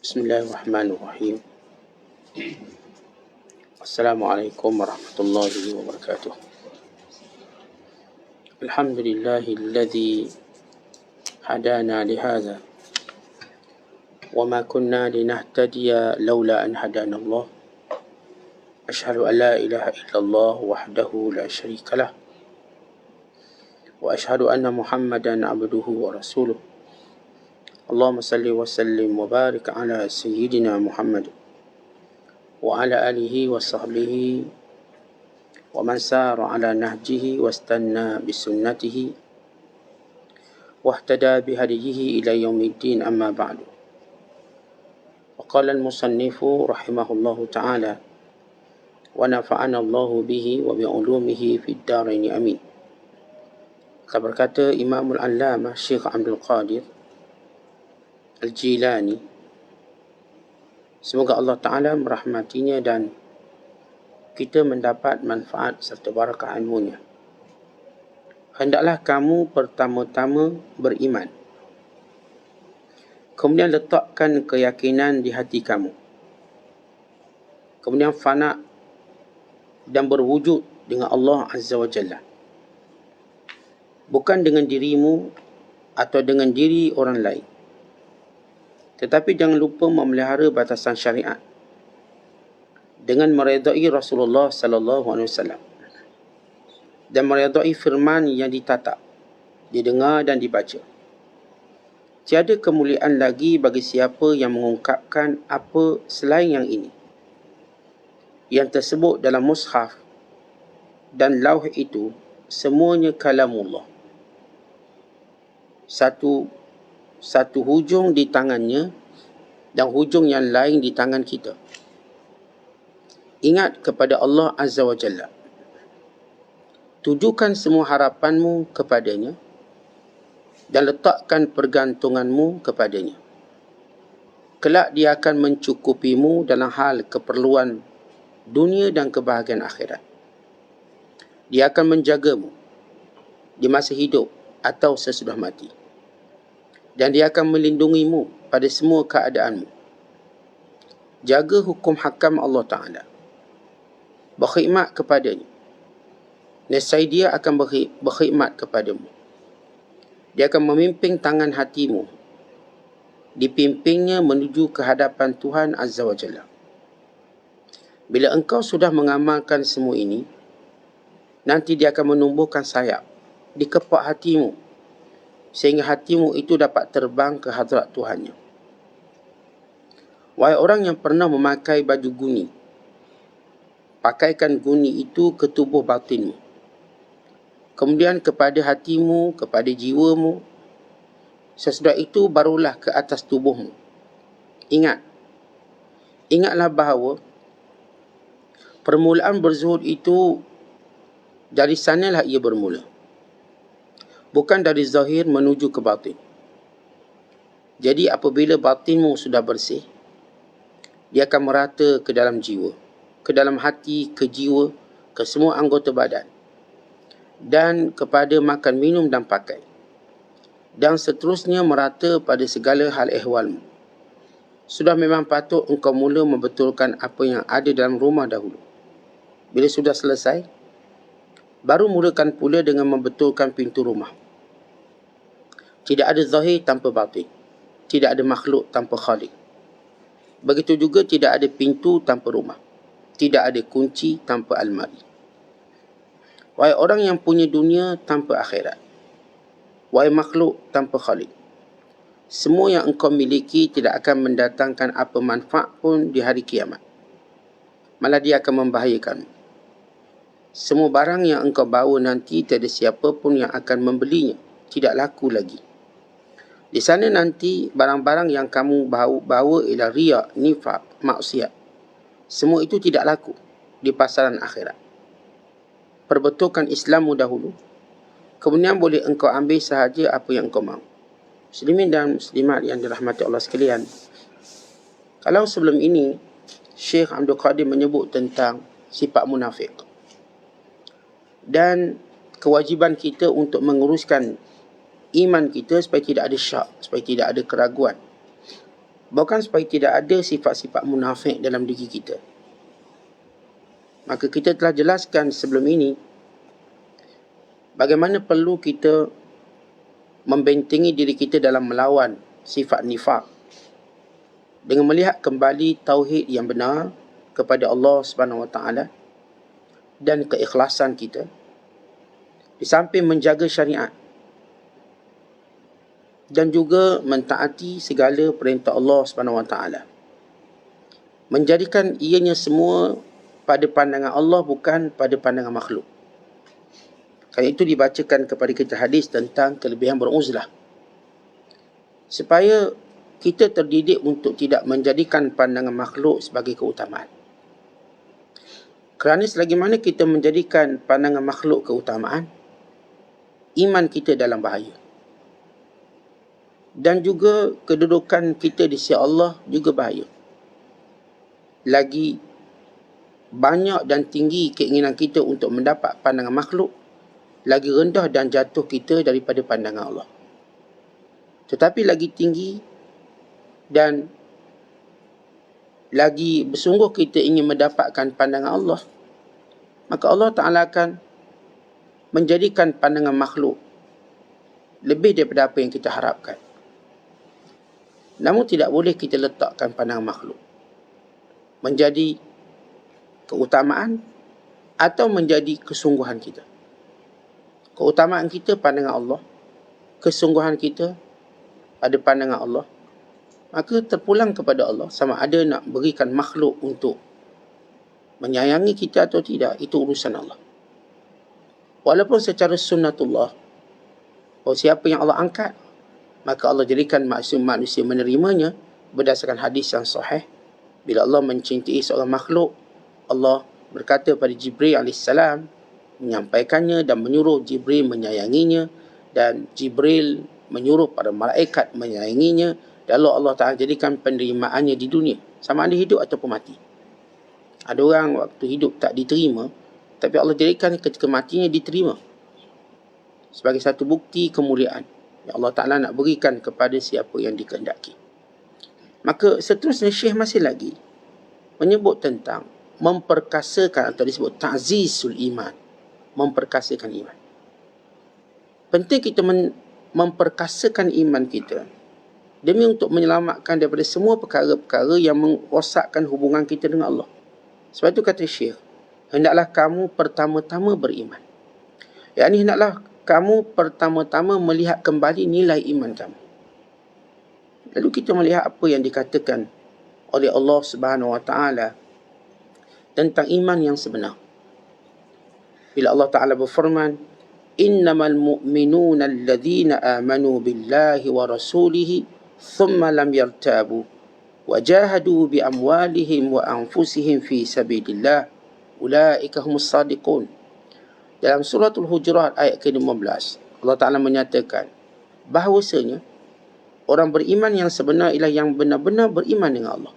Bismillahirrahmanirrahim. Assalamualaikum warahmatullahi wabarakatuh. Alhamdulillahilladzi hadana lihadza wa ma kunna linahtadiya laula an hadana Allah. Asyhadu an la ilaha illallah wahdahu la syarika lah wa asyhadu anna Muhammadan abduhu wa rasuluh. Allahumma salli wa sallim wa barik ala sayyidina Muhammad wa ala alihi wa sahbihi wa man sara ala nahjihi wa istanna bisunnatihi wa ihtada bihadihi ila yaumiddin, amma ba'du. Wa qala al-musannifu rahimahullahu ta'ala wa nafa'ana Allahu bihi wa bi'ulumihi fid darain, amin. Berkata Imamul Allamah Syekh Abdul Qadir Al-Jilani, semoga Allah Ta'ala merahmatinya dan kita mendapat manfaat serta barakah ilmunya. Hendaklah kamu pertama-tama beriman, kemudian letakkan keyakinan di hati kamu, kemudian fana dan berwujud dengan Allah Azza wa Jalla, bukan dengan dirimu atau dengan diri orang lain. Tetapi jangan lupa memelihara batasan syariat dengan meredai Rasulullah sallallahu alaihi wasallam dan meredai firman yang ditatap, didengar dan dibaca. Tiada kemuliaan lagi bagi siapa yang mengungkapkan apa selain yang ini, yang tersebut dalam mushaf dan lauh itu semuanya kalamullah. Satu hujung di tangannya dan hujung yang lain di tangan kita. Ingat kepada Allah Azza wa Jalla. Tujukan semua harapanmu kepadanya dan letakkan pergantunganmu kepadanya. Kelak dia akan mencukupimu dalam hal keperluan dunia dan kebahagiaan akhirat. Dia akan menjagamu di masa hidup atau sesudah mati. Dan dia akan melindungimu pada semua keadaanmu. Jaga hukum hakam Allah Ta'ala. Berkhidmat kepadanya. Nescaya dia akan berkhidmat kepadamu. Dia akan memimpin tangan hatimu. Dipimpinnya menuju ke hadapan Tuhan Azza wa Jalla. Bila engkau sudah mengamalkan semua ini, nanti dia akan menumbuhkan sayap di kepak hatimu, sehingga hatimu itu dapat terbang ke hadrat Tuhannya. Wahai orang yang pernah memakai baju guni, pakaikan guni itu ke tubuh batinmu, kemudian kepada hatimu, kepada jiwamu. Sesudah itu barulah ke atas tubuhmu. Ingatlah bahawa permulaan berzuhud itu dari sanalah ia bermula, bukan dari zahir menuju ke batin. Jadi apabila batinmu sudah bersih, dia akan merata ke dalam jiwa, ke dalam hati, ke jiwa, ke semua anggota badan, dan kepada makan, minum dan pakai, dan seterusnya merata pada segala hal ehwalmu. Sudah memang patut engkau mula membetulkan apa yang ada dalam rumah dahulu. Bila sudah selesai, baru mulakan pula dengan membetulkan pintu rumah. Tidak ada zahir tanpa batin. Tidak ada makhluk tanpa khalik. Begitu juga tidak ada pintu tanpa rumah. Tidak ada kunci tanpa almari. Wahai orang yang punya dunia tanpa akhirat. Wahai makhluk tanpa khalik. Semua yang engkau miliki tidak akan mendatangkan apa manfaat pun di hari kiamat. Malah dia akan membahayakanmu. Semua barang yang engkau bawa nanti tiada siapa pun yang akan membelinya. Tidak laku lagi. Di sana nanti barang-barang yang kamu bawa ialah riak, nifak, maksiat. Semua itu tidak laku di pasaran akhirat. Perbetulkan Islammu dahulu, kemudian boleh engkau ambil sahaja apa yang engkau mahu. Muslimin dan muslimat yang dirahmati Allah sekalian, kalau sebelum ini Syekh Abdul Qadir menyebut tentang sifat munafik dan kewajiban kita untuk menguruskan iman kita supaya tidak ada syak, supaya tidak ada keraguan. bukan supaya tidak ada sifat-sifat munafik dalam diri kita. Maka kita telah jelaskan sebelum ini bagaimana perlu kita membentengi diri kita dalam melawan sifat nifak dengan melihat kembali tauhid yang benar kepada Allah Subhanahu Wa Taala dan keikhlasan kita, di samping menjaga syariat dan juga mentaati segala perintah Allah Subhanahu Wa Taala, menjadikan ianya semua pada pandangan Allah, bukan pada pandangan makhluk. Kerana itu dibacakan kepada kita hadis tentang kelebihan beruzlah, supaya kita terdidik untuk tidak menjadikan pandangan makhluk sebagai keutamaan. Kerana selagi mana kita menjadikan pandangan makhluk keutamaan, iman kita dalam bahaya. Dan juga kedudukan kita di sisi Allah juga bahaya. Lagi banyak dan tinggi keinginan kita untuk mendapat pandangan makhluk, lagi rendah dan jatuh kita daripada pandangan Allah. Tetapi lagi tinggi dan lagi bersungguh kita ingin mendapatkan pandangan Allah, maka Allah Ta'ala akan menjadikan pandangan makhluk lebih daripada apa yang kita harapkan. Namun tidak boleh kita letakkan pandangan makhluk menjadi keutamaan atau menjadi kesungguhan kita. Keutamaan kita pandangan Allah, kesungguhan kita pada pandangan Allah, maka terpulang kepada Allah sama ada nak berikan makhluk untuk menyayangi kita atau tidak, itu urusan Allah. Walaupun secara sunnatullah, siapa yang Allah angkat, maka Allah jadikan manusia menerimanya berdasarkan hadis yang sahih. Bila Allah mencintai seorang makhluk, Allah berkata pada Jibril AS, menyampaikannya dan menyuruh Jibril menyayanginya, dan Jibril menyuruh para malaikat menyayanginya, dan Allah Ta'ala jadikan penerimaannya di dunia, sama ada hidup ataupun mati. Ada orang waktu hidup tak diterima, tapi Allah jadikan ketika matinya diterima, sebagai satu bukti kemuliaan yang Allah Ta'ala nak berikan kepada siapa yang dikehendaki. Maka seterusnya Syekh masih lagi menyebut tentang memperkasakan, atau disebut ta'zizul iman, memperkasakan iman. Penting kita memperkasakan iman kita demi untuk menyelamatkan daripada semua perkara-perkara yang merosakkan hubungan kita dengan Allah. Sebab itu kata Syekh, hendaklah kamu pertama-tama beriman. Yakni hendaklah kamu pertama-tama melihat kembali nilai iman kamu. Lalu kita melihat apa yang dikatakan oleh Allah Subhanahu Wa Taala tentang iman yang sebenar. Bila Allah Ta'ala berfirman, innamal mu'minuna alladhina amanu billahi wa rasulihi thumma lam yartabu wa jahadu bi amwalihim wa anfusihim fi sabilillah ulaika humus sadiqun. Dalam suratul Hujurat ayat ke-15, Allah Ta'ala menyatakan bahawasanya orang beriman yang sebenar ialah yang benar-benar beriman dengan Allah.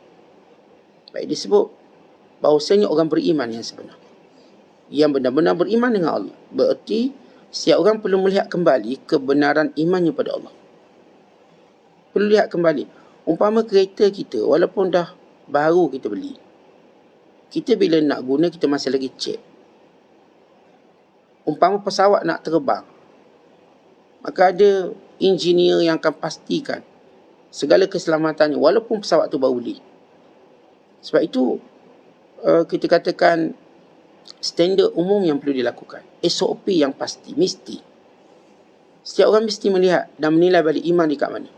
Baik, disebut bahawasanya orang beriman yang sebenar, yang benar-benar beriman dengan Allah. Berarti setiap orang perlu melihat kembali kebenaran imannya pada Allah. Perlu lihat kembali. Umpama kereta kita, walaupun dah baru kita beli, kita bila nak guna, kita masih lagi cek. Umpama pesawat nak terbang, maka ada engineer yang akan pastikan segala keselamatannya, walaupun pesawat tu baru beli. Sebab itu kita katakan standard umum yang perlu dilakukan, SOP yang pasti, mesti. Setiap orang mesti melihat dan menilai balik iman di kat mana.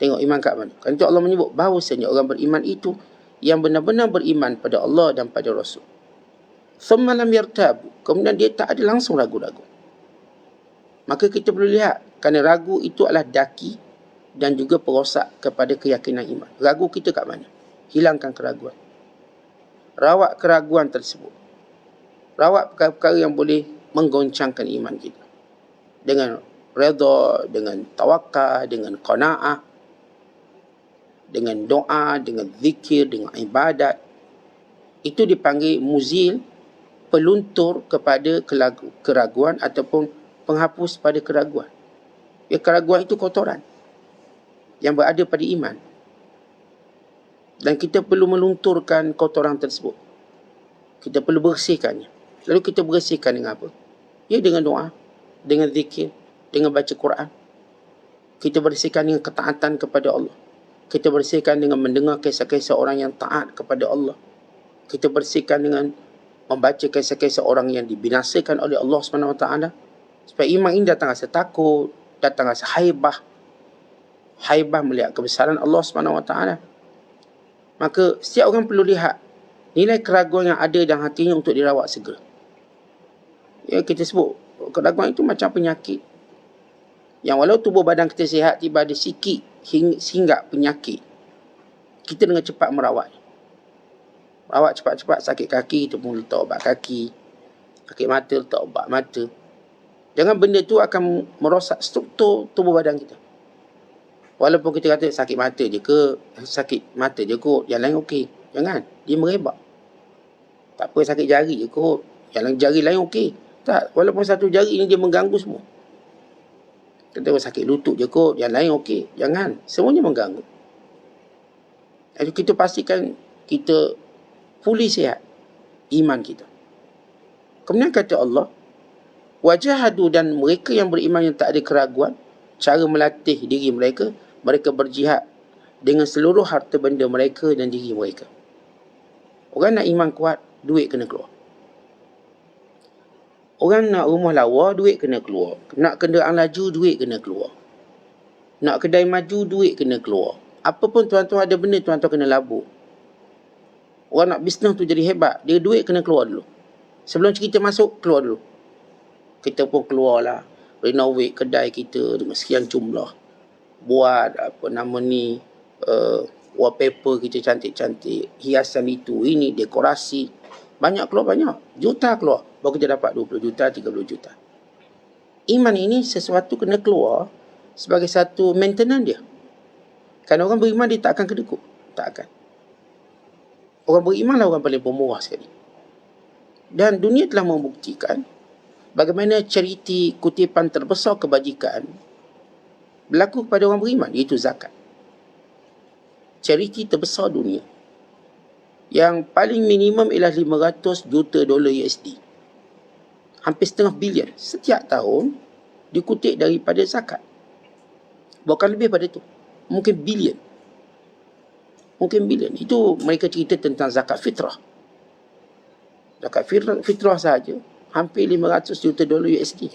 Tengok iman kat mana. Kerana itu Allah menyebut bahawasanya orang beriman itu yang benar-benar beriman pada Allah dan pada Rasul. Thumma lam yartabu, kemudian dia tak ada langsung ragu-ragu. Maka kita perlu lihat, kerana ragu itu adalah daki dan juga perosak kepada keyakinan iman. Ragu kita kat mana? Hilangkan keraguan. Rawat keraguan tersebut. Rawat perkara-perkara yang boleh menggoncangkan iman kita. Dengan redha, dengan tawakal, dengan qanaah, dengan doa, dengan zikir, dengan ibadat. Itu dipanggil muzil, peluntur kepada keraguan ataupun penghapus pada keraguan. Ya, keraguan itu kotoran yang berada pada iman. Dan kita perlu melunturkan kotoran tersebut. Kita perlu bersihkannya. Lalu kita bersihkan dengan apa? Ya, dengan doa, dengan zikir, dengan baca Quran. Kita bersihkan dengan ketaatan kepada Allah. Kita bersihkan dengan mendengar kisah-kisah orang yang taat kepada Allah. Kita bersihkan dengan membaca kisah-kisah orang yang dibinasakan oleh Allah SWT. Supaya iman ini datang rasa takut, datang rasa haibah. Haibah melihat kebesaran Allah SWT. Maka setiap orang perlu lihat nilai keraguan yang ada dalam hatinya untuk dirawat segera. Ya, kita sebut keraguan itu macam penyakit. Yang walau tubuh badan kita sihat, tiba ada sikit singgap penyakit, kita dengan cepat merawat. Merawat cepat-cepat. Sakit kaki, kita pun letak ubat kaki. Sakit mata, letak ubat mata. Jangan benda tu akan merosak struktur tubuh badan kita. Walaupun kita kata sakit mata je ke, sakit mata je kot, yang lain okey. Jangan, dia merebak. Tak apa, sakit jari je kot, yang lain jari lain okey. Tak, walaupun satu jari ni dia mengganggu semua. Kita sakit lutut je kot, yang lain okey. Jangan, semuanya mengganggu. Jadi kita pastikan kita fully sihat iman kita. Kemudian kata Allah, wajahadu, dan mereka yang beriman yang tak ada keraguan, cara melatih diri mereka, mereka berjihad dengan seluruh harta benda mereka dan diri mereka. Orang nak iman kuat, duit kena keluar. Orang nak rumah lawa, duit kena keluar. Nak kenderaan laju, duit kena keluar. Nak kedai maju, duit kena keluar. Apa pun tuan-tuan ada benda, tuan-tuan kena labur. Orang nak bisnes tu jadi hebat, dia duit kena keluar dulu. Sebelum kita masuk, keluar dulu. Kita pun keluarlah, renovate kedai kita dengan sekian jumlah. Buat wallpaper kita cantik-cantik, hiasan itu, ini, dekorasi. Banyak keluar, banyak. Juta keluar. Baru kita dapat 20 juta, 30 juta. Iman ini sesuatu kena keluar sebagai satu maintenance dia. Kerana orang beriman dia tak akan kedekut. Tak akan. Orang beriman lah orang paling pemurah sekali. Dan dunia telah membuktikan bagaimana charity, kutipan terbesar kebajikan berlaku kepada orang beriman, iaitu zakat. Charity terbesar dunia. Yang paling minimum ialah 500 juta dolar USD. Hampir setengah bilion setiap tahun dikutip daripada zakat. Bukan lebih pada itu. Mungkin bilion. Mungkin bilion. Itu mereka cerita tentang zakat fitrah. Zakat fitrah sahaja hampir 500 juta dolar USD.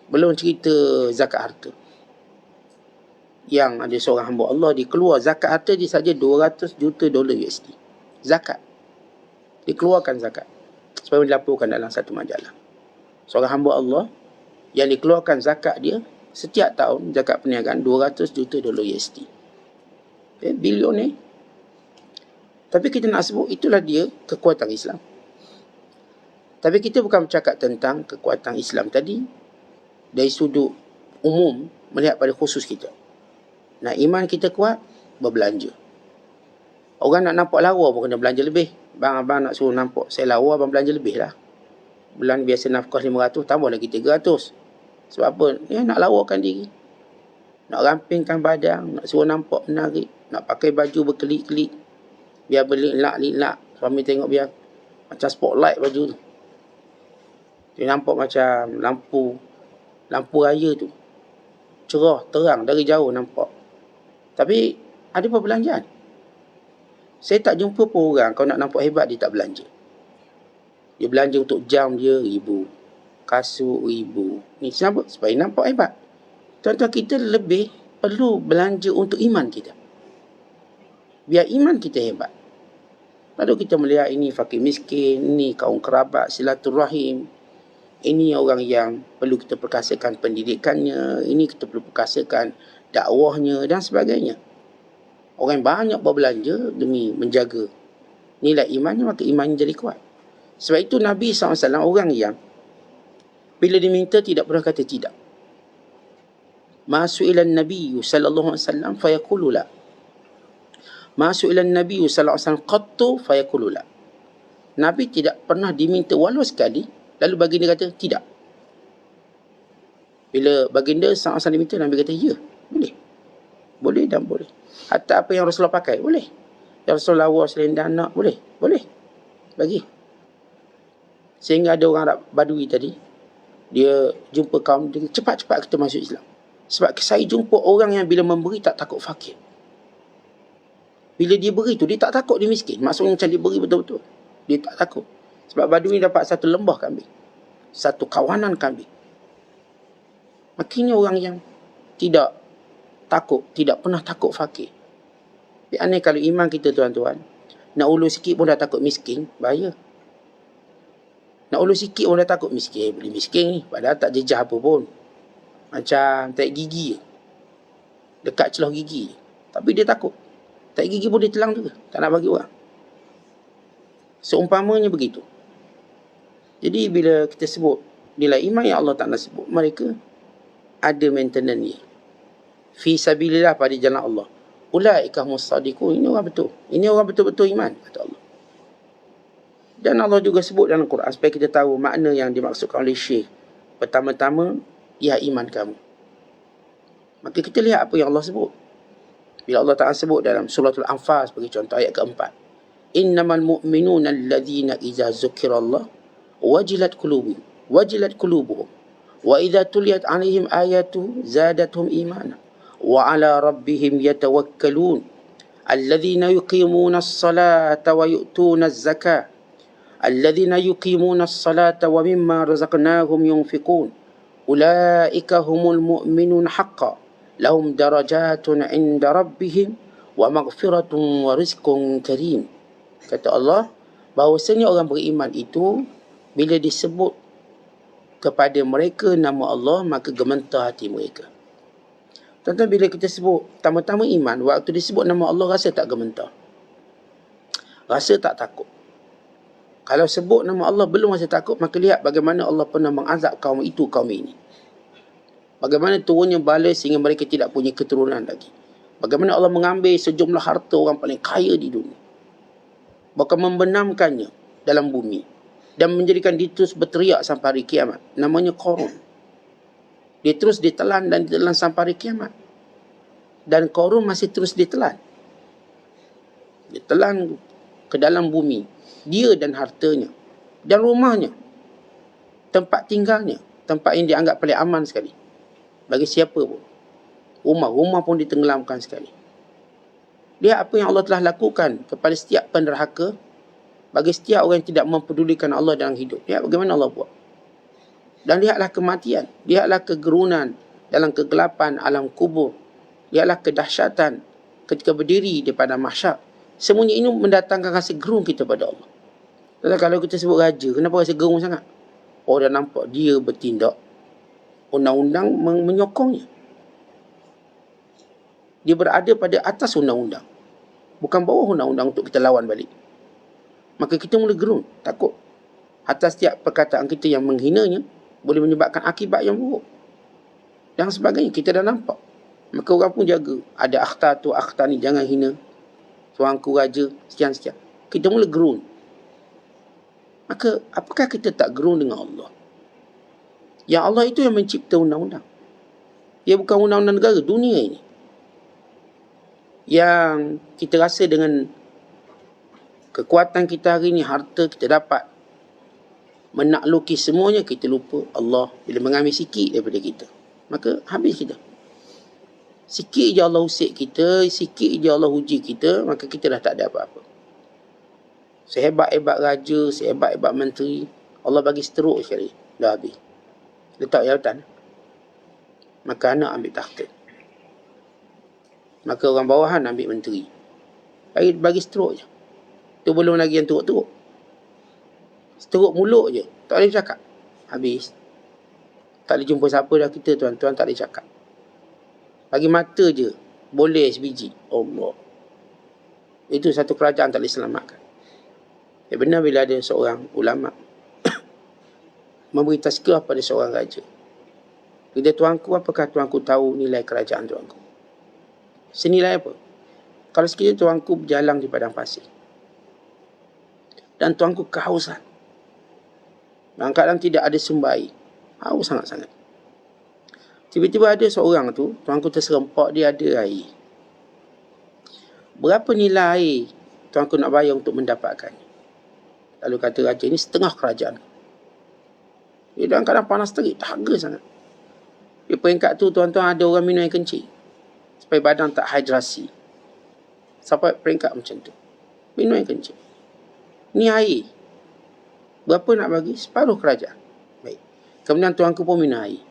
Belum cerita zakat harta. Yang ada seorang hamba Allah, dia keluar zakat harta dia saja 200 juta dolar USD. Zakat. Dikeluarkan zakat. Supaya dilaporkan dalam satu majalah. Seorang hamba Allah yang dikeluarkan zakat dia setiap tahun, zakat perniagaan 200 juta dolar USD. Okay, bilion ni. Tapi kita nak sebut itulah dia kekuatan Islam. Tapi kita bukan bercakap tentang kekuatan Islam tadi dari sudut umum, melihat pada khusus kita. Nak iman kita kuat, berbelanja. Orang nak nampak lawa pun kena belanja lebih. Abang nak suruh nampak saya lawa, abang belanja lebih lah. Bulan biasa nafkah 500, tambah lagi 300. Sebab apa? Ya, nak lawakan diri. Nak rampingkan badan, nak suruh nampak menarik, nak pakai baju berkelip-kelip. Biar berlilak-lilak. Suami tengok biar macam spotlight baju tu. Dia nampak macam lampu raya tu. Cerah, terang, dari jauh nampak. Tapi ada perbelanjaan. Saya tak jumpa pun orang kalau nak nampak hebat dia tak belanja. Dia belanja untuk jam dia RM1,000. Kasut RM1,000. Ni kenapa? Supaya nampak hebat. Tuan-tuan, kita lebih perlu belanja untuk iman kita. Biar iman kita hebat. Lalu kita melihat ini fakir miskin, ini kaum kerabat, silaturahim. Ini orang yang perlu kita perkasakan pendidikannya, ini kita perlu perkasakan dakwahnya dan sebagainya. Orang yang banyak berbelanja demi menjaga nilai imannya, maka imannya jadi kuat. Sebab itu Nabi SAW orang yang bila diminta tidak pernah kata tidak. Ma su'ilan Nabi sallallahu alaihi wasallam fayaqulu la. Ma su'ilan Nabi sallallahu alaihi wasallam qattu fayaqulu la. Nabi tidak pernah diminta walau sekali lalu baginda kata tidak. Bila baginda SAW diminta, Nabi kata ya, boleh. Boleh dan boleh. Hatta apa yang Rasulullah pakai, boleh. Ya Rasulullah, selendang nak. Boleh? Boleh. Bagi. Sehingga ada orang Arab Badui tadi, dia jumpa kaum dia, cepat-cepat kita masuk Islam. Sebab saya jumpa orang yang bila memberi tak takut fakir. Bila dia beri tu, dia tak takut dia miskin. Maksudnya macam dia beri betul-betul. Dia tak takut. Sebab Badui dapat satu lembah kambing. Satu kawanan kambing. Makanya orang yang tidak takut, tidak pernah takut fakir. Tapi aneh kalau iman kita tuan-tuan, nak ulur sikit pun dah takut miskin, bahaya. Nak ulur sikit pun dah takut miskin. Boleh miskin ni, padahal tak jejah apa pun. Macam tarik gigi. Dekat celah gigi. Tapi dia takut. Tarik gigi pun dia telang juga. Tak nak bagi orang. Seumpamanya begitu. Jadi bila kita sebut nilai iman yang Allah Ta'ala sebut, mereka ada maintenance ni. Fi sabilillah, pada jalan Allah. Ulaika humus-shadiqun. Ini orang betul. Ini orang betul-betul iman, kata Allah. Dan Allah juga sebut dalam Quran supaya kita tahu makna yang dimaksudkan oleh Syekh. Pertama-tama, ya iman kamu. Maka kita lihat apa yang Allah sebut. Bila Allah Ta'ala sebut dalam suratul Anfal sebagai contoh ayat keempat. Innamal mu'minuna alladhina iza zukirallah wajilat qulubuhum wa idza tuliyat 'alaihim ayatu zadatuhum imana wa 'ala rabbihim yatawakkalun alladhina yuqimuna as-salata wa yu'tuna az-zakata alladhina yuqimuna as-salata wa mimma razaqnahum yunfiqun ulaika humul mu'minun haqqan lahum darajatun 'inda rabbihim wa maghfiratun wa rizqun karim. Kata Allah, bahawasanya orang beriman itu bila disebut kepada mereka nama Allah, maka gemetar hati mereka. Tuan-tuan, bila kita sebut pertama-tama iman, waktu disebut nama Allah, rasa tak gemetar? Rasa tak takut? Kalau sebut nama Allah belum rasa takut, maka lihat bagaimana Allah pernah mengazab kaum itu, kaum ini. Bagaimana turunnya bala sehingga mereka tidak punya keturunan lagi. Bagaimana Allah mengambil sejumlah harta orang paling kaya di dunia. Bahkan membenamkannya dalam bumi. Dan menjadikan dia terus berteriak sampai hari kiamat. Namanya Qarun. Dia terus ditelan dan ditelan sampai hari kiamat. Dan Qarun masih terus ditelan. Ditelan ke dalam bumi. Dia dan hartanya. Dan rumahnya. Tempat tinggalnya. Tempat yang dianggap paling aman sekali. Bagi siapa pun. Rumah pun ditenggelamkan sekali. Lihat apa yang Allah telah lakukan kepada setiap penderhaka. Bagi setiap orang yang tidak mempedulikan Allah dalam hidup. Lihat bagaimana Allah buat. Dan lihatlah kematian. Lihatlah kegerunan dalam kegelapan alam kubur. Lihatlah kedahsyatan ketika berdiri di padang mahsyar. Semuanya ini mendatangkan rasa gerung kita pada Allah. Tetapi kalau kita sebut raja, kenapa rasa gerung sangat? Oh, dah nampak dia bertindak. Undang-undang menyokongnya. Dia berada pada atas undang-undang. Bukan bawah undang-undang untuk kita lawan balik. Maka kita mula gerun, takut. Atas setiap perkataan kita yang menghinanya, boleh menyebabkan akibat yang buruk. Dan sebagainya, kita dah nampak. Maka orang pun jaga. Ada akhtar tu, akhtar ni, jangan hina. Tuanku raja, sekian-sekian. Kita mula gerun. Maka, apakah kita tak gerun dengan Allah? Yang Allah itu yang mencipta undang-undang. Ia bukan undang-undang negara, dunia ini. Yang kita rasa dengan kekuatan kita hari ini, harta kita dapat menakluki semuanya, kita lupa Allah bila mengambil sikit daripada kita. Maka habis kita. Sikit je Allah usik kita, sikit je Allah uji kita, maka kita dah tak ada apa-apa. Sehebat-hebat raja, sehebat-hebat menteri, Allah bagi stroke sekali, dah habis. Letak jawatan. Maka anak ambil takhta. Maka orang bawahan ambil menteri. Bagi stroke je. Itu belum lagi yang teruk-teruk. Teruk mulut je. Tak boleh cakap. Habis. Tak boleh jumpa siapa dah kita, tuan-tuan. Tak boleh cakap. Bagi mata je. Boleh sebiji. Allah. Itu satu kerajaan tak boleh selamatkan. Benar bila ada seorang ulama memberi tazkirah pada seorang raja. Dia, tuanku, apakah tuanku tahu nilai kerajaan tuanku? Senilai apa? Kalau sekiranya tuanku berjalan di padang pasir dan tuanku kehausan, kadang-kadang tidak ada sumber air, haus sangat-sangat. Tiba-tiba ada seorang tu, tuanku terserempak, dia ada air. Berapa nilai air tuanku nak bayar untuk mendapatkannya. Lalu kata raja, ini setengah kerajaan. Dia dalam keadaan panas terik, dahaga sangat. Di peringkat tu tuan-tuan ada orang minum air kencing supaya badan tak hidrasi. Sampai peringkat macam tu. Minum air kencing. Ni air. Berapa nak bagi? Separuh kerajaan. Baik. Kemudian tuanku pun minum air.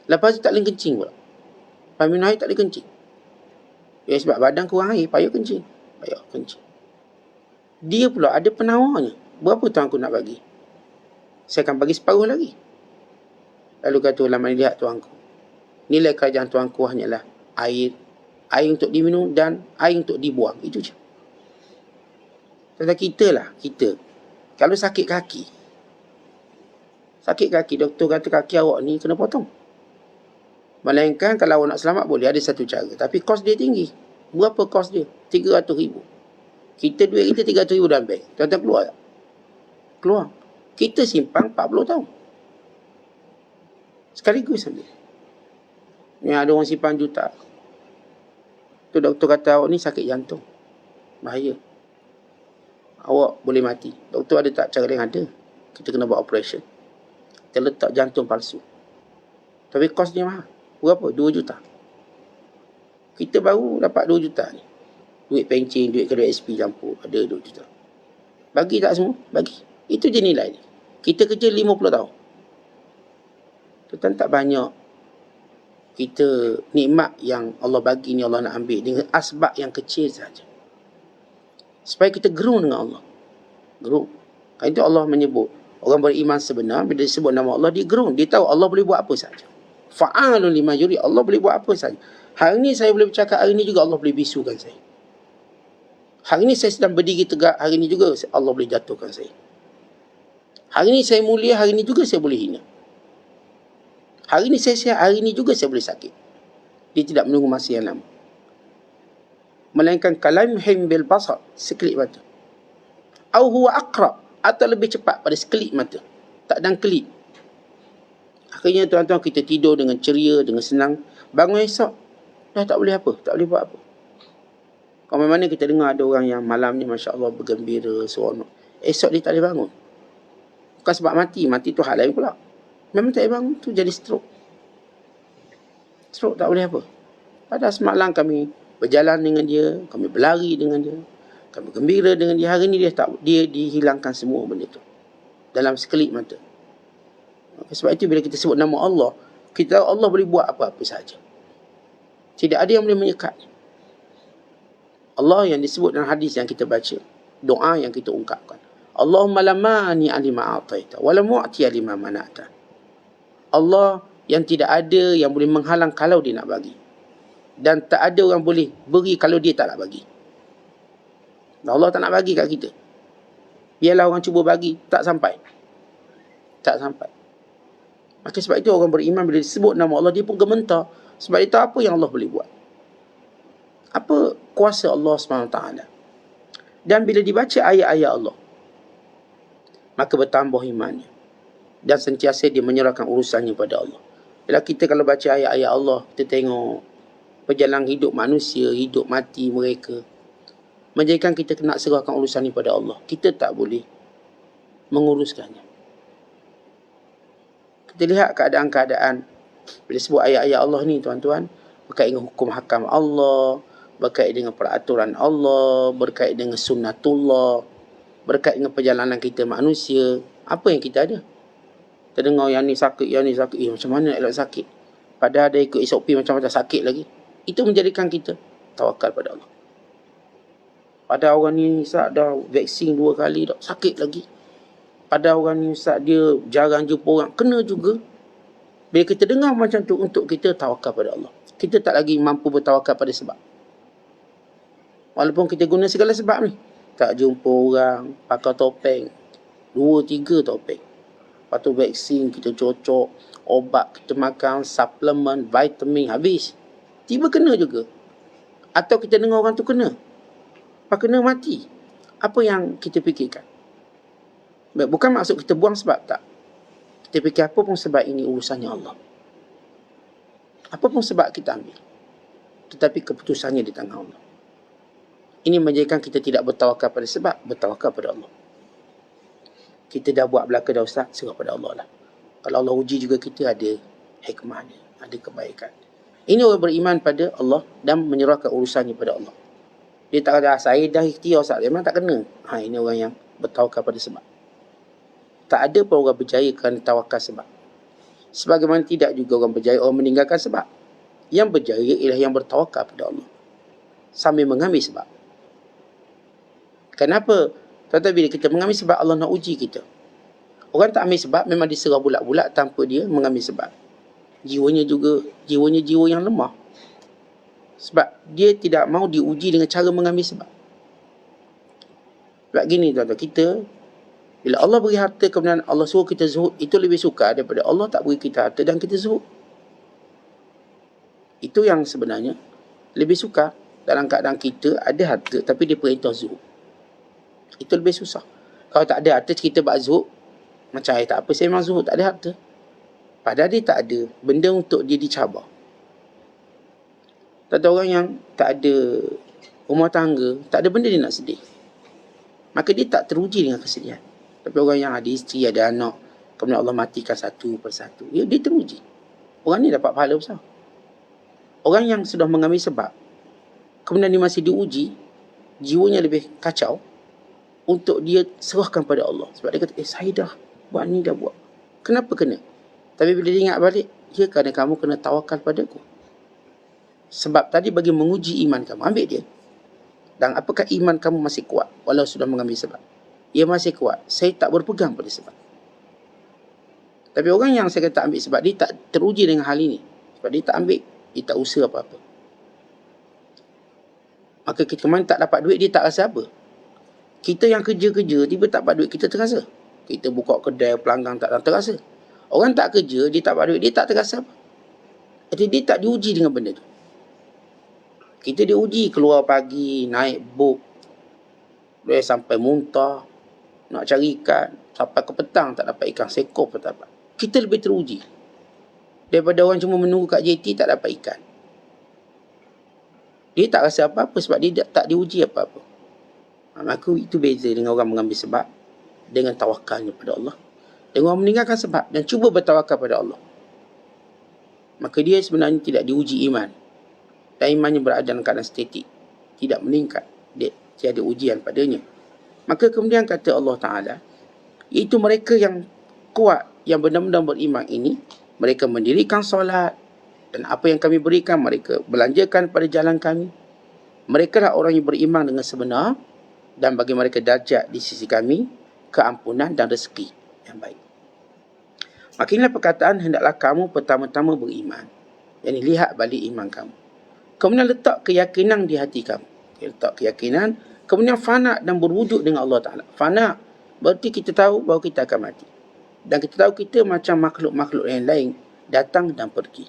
Lepas tu tak boleh kencing pula. Lepas minum air tak boleh kencing. Ya, sebab badan kurang air, payah kencing. Payah kencing. Dia pula ada penawarnya. Berapa tuanku nak bagi? Saya akan bagi separuh lagi. Lalu kata ulama, lihat tuanku, nilai kerajaan tuanku hanyalah air untuk diminum dan air untuk dibuang. Itu je. Tentang kita. Kalau sakit kaki, doktor kata kaki awak ni kena potong. Melainkan kalau awak nak selamat boleh, ada satu cara. Tapi kos dia tinggi. Berapa kos dia? 300,000. Duit kita 300,000 dalam bank. Tuan-tuan keluar tak? Keluar. Kita simpan 40 tahun. Sekaligus ambil. Ni ada orang simpan juta. Tu doktor kata awak ni sakit jantung. Bahaya. Awak boleh mati. Doktor ada tak cara lain? Ada. Kita kena buat operation. Kita letak jantung palsu. Tapi kos dia mahal. Berapa? 2 juta. Kita baru dapat 2 juta ni. Duit pencing, duit kedua SP campur. Ada 2 juta. Bagi tak semua? Bagi. Itu je nilai ni. Kita kerja 50 tahun. Tuan tak banyak kita nikmat yang Allah bagi ni Allah nak ambil dengan asbab yang kecil saja. Supaya kita gerung dengan Allah. Gerung. Itu Allah menyebut orang beriman sebenar bila disebut nama Allah dia gerung. Dia tahu Allah boleh buat apa saja. Fa'alun lima yuri. Allah boleh buat apa saja. Hari ni saya boleh bercakap, hari ni juga Allah boleh bisukan saya. Hari ni saya sedang berdiri tegak, hari ni juga Allah boleh jatuhkan saya. Hari ni saya mulia, hari ni juga saya boleh hina. Hari ni saya sihat, hari ni juga saya boleh sakit. Dia tidak menunggu masa yang lama. Melainkan kalamhim bil basar, sekelip mata. Au huwa aqrab, atau lebih cepat pada sekelip mata. Tak dan kelip. Akhirnya tuan-tuan kita tidur dengan ceria, dengan senang. Bangun esok, dah tak boleh apa, tak boleh buat apa. Kalau mana kita dengar ada orang yang malam ni Masya Allah bergembira, seronok. Esok dia tak boleh bangun. Bukan sebab mati tu hal lain pula. Memang tak boleh bangun, tu jadi stroke. Stroke tak boleh apa. Pada semalam kami berjalan dengan dia, kami berlari dengan dia, kami gembira dengan dia. Hari ni dia dihilangkan semua benda tu dalam sekelip mata. Sebab itu bila kita sebut nama Allah, kita tahu Allah boleh buat apa-apa saja. Tidak ada yang boleh menyekatnya. Allah yang disebut dalam hadis yang kita baca, doa yang kita ungkapkan. Allahumma lamani alima a'taita wa lam mu'ti alima mana'ta. Allah yang tidak ada yang boleh menghalang kalau dia nak bagi. Dan tak ada orang boleh beri kalau dia tak nak bagi. Allah tak nak bagi kat kita. Biarlah orang cuba bagi, tak sampai. Tak sampai. Maka sebab itu orang beriman bila disebut nama Allah, dia pun gementar. Sebab itu apa yang Allah boleh buat. Apa kuasa Allah SWT. Dan bila dibaca ayat-ayat Allah, maka bertambah imannya. Dan sentiasa dia menyerahkan urusannya pada Allah. Bila kita kalau baca ayat-ayat Allah, kita tengok perjalanan hidup manusia, hidup mati mereka, menjadikan kita kena serahkan urusan ini pada Allah. Kita tak boleh menguruskannya. Kita lihat keadaan-keadaan bila sebut ayat-ayat Allah ni tuan-tuan, berkait dengan hukum hakam Allah, berkait dengan peraturan Allah, berkait dengan sunnatullah, berkait dengan perjalanan kita manusia. Apa yang kita ada? Kita dengar yang ni sakit, macam mana nak elak sakit? Padahal ada ikut SOP macam-macam sakit lagi. Itu menjadikan kita tawakal pada Allah. Pada orang ni Ustaz dah vaksin 2 kali dah sakit lagi. Pada orang ni Ustaz dia jarang jumpa orang, kena juga. Bila kita dengar macam tu, untuk kita tawakal pada Allah. Kita tak lagi mampu bertawakal pada sebab. Walaupun kita guna segala sebab ni. Tak jumpa orang, pakai topeng, 2-3 topeng. Lepas tu vaksin kita cocok, obat kita makan, suplemen, vitamin, habis. Tiba kena juga. Atau kita dengar orang tu kena. Lepas kena mati. Apa yang kita fikirkan? Bukan maksud kita buang sebab, tak. Kita fikir apa pun sebab ini urusannya Allah. Apa pun sebab kita ambil. Tetapi keputusannya di tangan Allah. Ini menjadikan kita tidak bertawakal pada sebab, bertawakal pada Allah. Kita dah buat belaka dah Ustaz, serah pada Allah lah. Kalau Allah uji juga kita, ada hikmahnya, ada kebaikan. Ini orang beriman pada Allah dan menyerahkan urusannya pada Allah. Dia tak kata, saya dah ikhtiar Ustaz, memang tak kena. Ini orang yang bertawakal pada sebab. Tak ada pun orang berjaya kerana tawakal sebab. Sebagaimana tidak juga orang berjaya orang meninggalkan sebab. Yang berjaya ialah yang bertawakal pada Allah sambil mengambil sebab. Kenapa? Tetapi bila kita mengambil sebab, Allah nak uji kita. Orang tak ambil sebab, memang diserah bulat-bulat tanpa dia mengambil sebab. Jiwanya jiwa yang lemah. Sebab dia tidak mahu diuji dengan cara mengambil sebab. Sebab gini tuan-tuan, kita bila Allah beri harta kemudian Allah suruh kita zuhud, itu lebih suka daripada Allah tak beri kita harta dan kita zuhud. Itu yang sebenarnya lebih suka dalam keadaan kita ada harta tapi dia perintah zuhud. Itu lebih susah. Kalau tak ada harta kita buat zuhud, macam tak apa, saya memang zuhud, tak ada harta. Padahal dia tak ada benda untuk dia dicabar. Tak ada orang yang tak ada rumah tangga, tak ada benda dia nak sedih, maka dia tak teruji dengan kesedihan. Tapi orang yang ada isteri, ada anak, kemudian Allah matikan satu persatu, dia teruji. Orang ni dapat pahala besar. Orang yang sudah mengambil sebab, kemudian dia masih diuji, jiwanya lebih kacau, untuk dia serahkan pada Allah. Sebab dia kata, saya dah buat ni, dah buat. Kenapa kena? Tapi bila dia ingat balik, ya kerana kamu kena tawakal padaku. Sebab tadi bagi menguji iman kamu, ambil dia. Dan apakah iman kamu masih kuat walau sudah mengambil sebab? Ia masih kuat. Saya tak berpegang pada sebab. Tapi orang yang saya kata ambil sebab, dia tak teruji dengan hal ini. Sebab dia tak ambil, dia tak usaha apa-apa. Maka kita mana tak dapat duit, dia tak rasa apa. Kita yang kerja-kerja, tiba tak dapat duit, kita terasa. Kita buka kedai, pelanggan tak terasa. Orang tak kerja, dia tak dapat duit, dia tak terasa apa. Jadi dia tak diuji dengan benda tu. Kita diuji, keluar pagi, naik boat, dia sampai muntah, nak cari ikan, sampai ke petang tak dapat ikan, seekor pun tak dapat. Kita lebih teruji daripada orang cuma menunggu kat JT tak dapat ikan. Dia tak rasa apa-apa sebab dia tak diuji apa-apa. Maka itu beza dengan orang mengambil sebab dengan tawakalnya pada Allah, dengan orang meninggalkan sebab dan cuba bertawakal pada Allah. Maka dia sebenarnya tidak diuji iman, dan imannya berada dalam keadaan statik, tidak meningkat, dia tiada ujian padanya. Maka kemudian kata Allah Ta'ala, iaitu mereka yang kuat, yang benar-benar beriman ini, mereka mendirikan solat, dan apa yang kami berikan mereka belanjakan pada jalan kami. Mereka lah orang yang beriman dengan sebenar, dan bagi mereka darjat di sisi kami keampunan dan rezeki yang baik. Maka inilah perkataan, hendaklah kamu pertama-tama beriman. Yang lihat balik iman kamu. Kemudian letak keyakinan di hati kamu. Letak keyakinan, kemudian fana dan berwujud dengan Allah Ta'ala. Fana berarti kita tahu bahawa kita akan mati. Dan kita tahu kita macam makhluk-makhluk yang lain, datang dan pergi.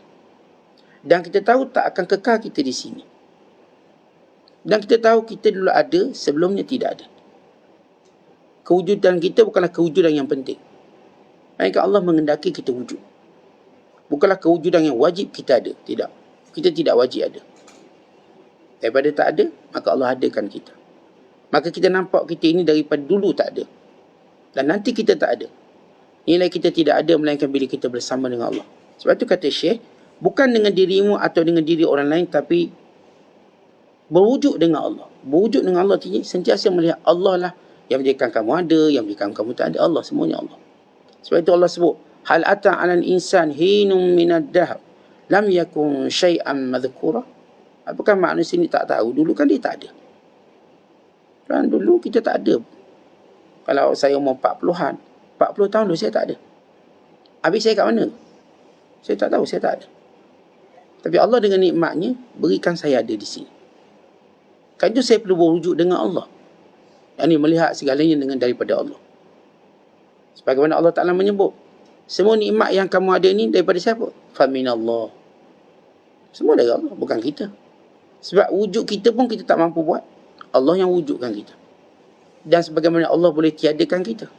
Dan kita tahu tak akan kekal kita di sini. Dan kita tahu kita dulu ada, sebelumnya tidak ada. Kewujudan kita bukanlah kewujudan yang penting. Melainkan Allah mengendaki kita wujud. Bukanlah kewujudan yang wajib kita ada. Tidak. Kita tidak wajib ada. Daripada tak ada, maka Allah adakan kita. Maka kita nampak kita ini daripada dulu tak ada. Dan nanti kita tak ada. Nilai kita tidak ada melainkan bila kita bersama dengan Allah. Sebab itu kata Syekh, bukan dengan dirimu atau dengan diri orang lain, tapi berwujud dengan Allah. Berwujud dengan Allah artinya sentiasa melihat Allah lah yang menjadikan kamu ada, yang menjadikan kamu tak ada. Allah, semuanya Allah. Sebab itu Allah sebut, hal ata 'alal insan hinum minad dahr lam yakun syai'an madhkura. Apakah manusia ni tak tahu? Dulu kan dia tak ada. Kan dulu kita tak ada. Kalau saya umur 40-an, 40 tahun dulu saya tak ada. Habis saya kat mana? Saya tak tahu, saya tak ada. Tapi Allah dengan nikmatnya berikan saya ada di sini. Kan itu saya perlu berwujud dengan Allah. Yang ini melihat segalanya dengan daripada Allah. Sebagaimana Allah Ta'ala menyebut, semua nikmat yang kamu ada ni daripada siapa? Faminallah. Semua dari Allah, bukan kita. Sebab wujud kita pun kita tak mampu buat. Allah yang wujudkan kita. Dan sebagaimana Allah boleh tiadakan kita.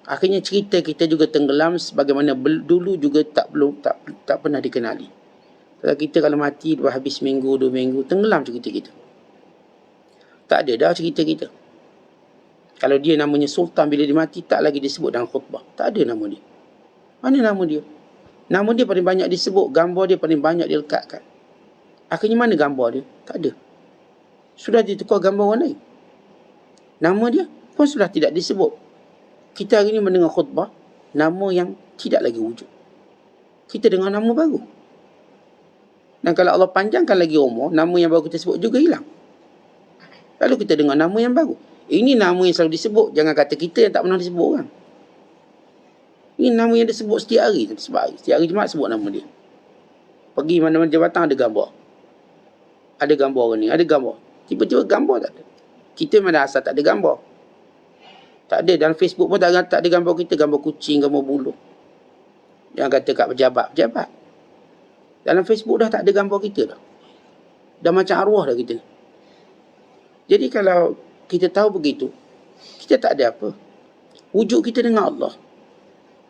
Akhirnya cerita kita juga tenggelam sebagaimana dulu juga tak pernah dikenali. Kalau kita kalau mati habis seminggu, 2 minggu, tenggelam cerita kita. Tak ada dah cerita kita. Kalau dia namanya Sultan, bila dia mati tak lagi disebut dalam khutbah. Tak ada nama dia. Mana nama dia? Nama dia paling banyak disebut, gambar dia paling banyak dilekatkan. Akhirnya mana gambar dia? Tak ada. Sudah ditukar gambar orang lain. Nama dia pun sudah tidak disebut. Kita hari ini mendengar khutbah, nama yang tidak lagi wujud. Kita dengar nama baru. Dan kalau Allah panjangkan lagi umur, nama yang baru kita sebut juga hilang. Lalu kita dengar nama yang baru. Ini nama yang selalu disebut. Jangan kata kita yang tak pernah disebut orang. Ini nama yang disebut setiap hari. Setiap hari Jumaat sebut nama dia. Pergi mana-mana jabatan ada gambar. Ada gambar orang ni, ada gambar. Tiba-tiba gambar tak ada. Kita mana asal tak ada gambar. Tak ada. Dalam Facebook pun tak ada gambar kita. Gambar kucing, gambar bulu. Yang kata kat pejabat. Dalam Facebook dah tak ada gambar kita dah. Dah macam arwah dah kita ni. Jadi kalau kita tahu begitu, kita tak ada apa. Wujud kita dengan Allah.